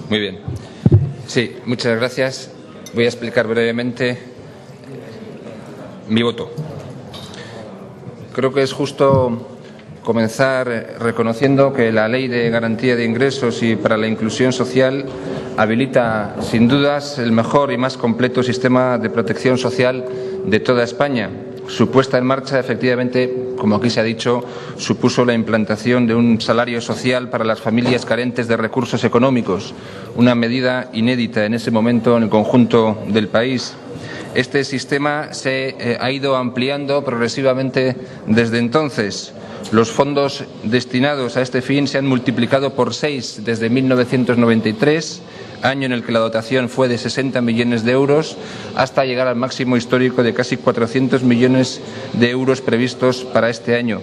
Muy bien. Sí, muchas gracias. Voy a explicar brevemente mi voto. Creo que es justo comenzar reconociendo que la Ley de Garantía de Ingresos y para la Inclusión Social habilita, sin dudas, el mejor y más completo sistema de protección social de toda España. Su puesta en marcha, efectivamente, como aquí se ha dicho, supuso la implantación de un salario social para las familias carentes de recursos económicos, una medida inédita en ese momento en el conjunto del país. Este sistema se ha ido ampliando progresivamente desde entonces. Los fondos destinados a este fin se han multiplicado por 6 desde 1993, año en el que la dotación fue de 60 millones de euros, hasta llegar al máximo histórico de casi 400 millones de euros previstos para este año,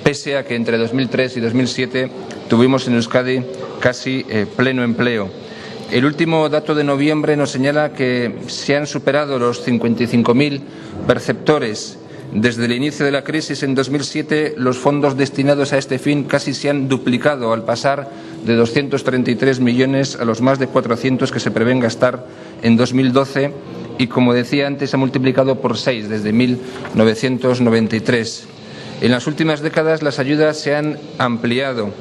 pese a que entre 2003 y 2007 tuvimos en Euskadi casi pleno empleo. El último dato de noviembre nos señala que se han superado los 55.000 perceptores. Desde el inicio de la crisis en 2007, los fondos destinados a este fin casi se han duplicado, al pasar de 233 millones a los más de 400 que se prevén gastar en 2012 y, como decía antes, se ha multiplicado por 6 desde 1993. En las últimas décadas las ayudas se han ampliado.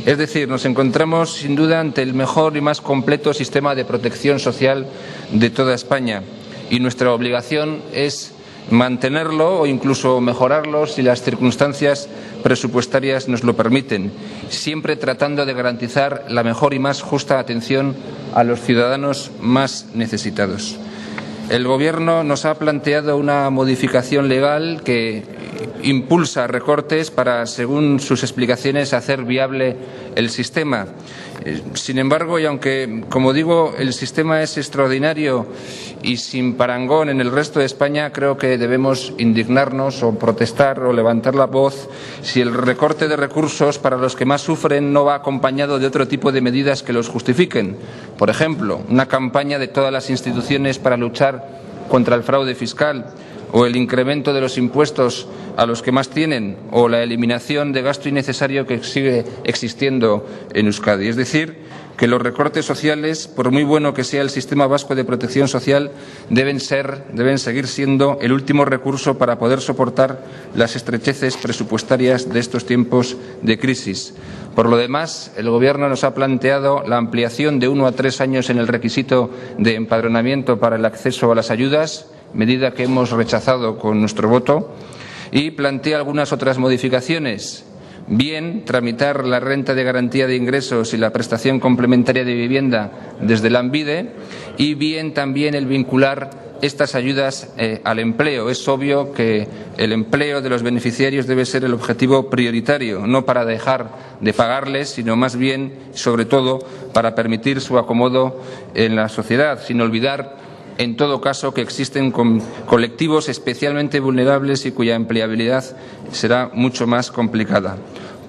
Es decir, nos encontramos sin duda ante el mejor y más completo sistema de protección social de toda España y nuestra obligación es mantenerlo o incluso mejorarlo si las circunstancias presupuestarias nos lo permiten, siempre tratando de garantizar la mejor y más justa atención a los ciudadanos más necesitados. El Gobierno nos ha planteado una modificación legal que impulsa recortes para, según sus explicaciones, hacer viable el sistema. Sin embargo, y aunque, como digo, el sistema es extraordinario y sin parangón en el resto de España, creo que debemos indignarnos o protestar o levantar la voz si el recorte de recursos para los que más sufren no va acompañado de otro tipo de medidas que los justifiquen. Por ejemplo, una campaña de todas las instituciones para luchar contra el fraude fiscal, o el incremento de los impuestos a los que más tienen, o la eliminación de gasto innecesario que sigue existiendo en Euskadi. Es decir, que los recortes sociales, por muy bueno que sea el sistema vasco de protección social, deben seguir siendo el último recurso para poder soportar las estrecheces presupuestarias de estos tiempos de crisis. Por lo demás, el Gobierno nos ha planteado la ampliación de 1 a 3 años en el requisito de empadronamiento para el acceso a las ayudas, medida que hemos rechazado con nuestro voto, y plantea algunas otras modificaciones. Bien, tramitar la renta de garantía de ingresos y la prestación complementaria de vivienda desde Lanbide, y bien también el vincular estas ayudas al empleo. Es obvio que el empleo de los beneficiarios debe ser el objetivo prioritario, no para dejar de pagarles, sino más bien, sobre todo, para permitir su acomodo en la sociedad, sin olvidar en todo caso que existen colectivos especialmente vulnerables y cuya empleabilidad será mucho más complicada.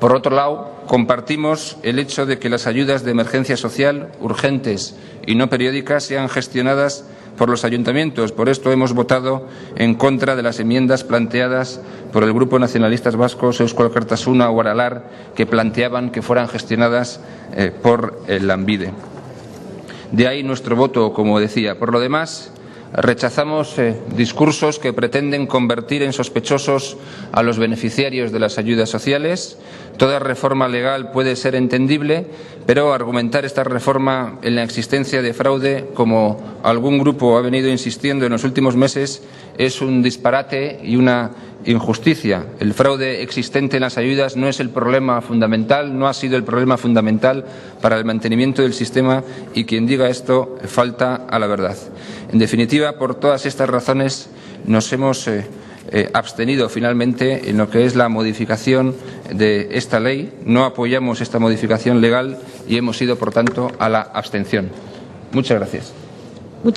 Por otro lado, compartimos el hecho de que las ayudas de emergencia social, urgentes y no periódicas, sean gestionadas por los ayuntamientos. Por esto hemos votado en contra de las enmiendas planteadas por el Grupo Nacionalistas Vascos, Eusko Alkartasuna o Aralar, que planteaban que fueran gestionadas por el Lanbide. De ahí nuestro voto, como decía. Por lo demás, rechazamos discursos que pretenden convertir en sospechosos a los beneficiarios de las ayudas sociales. Toda reforma legal puede ser entendible, pero argumentar esta reforma en la existencia de fraude, como algún grupo ha venido insistiendo en los últimos meses, es un disparate y una injusticia. El fraude existente en las ayudas no es el problema fundamental, no ha sido el problema fundamental para el mantenimiento del sistema, y quien diga esto falta a la verdad. En definitiva, por todas estas razones nos hemos abstenido finalmente en lo que es la modificación de esta ley. No apoyamos esta modificación legal y hemos ido, por tanto, a la abstención. Muchas gracias.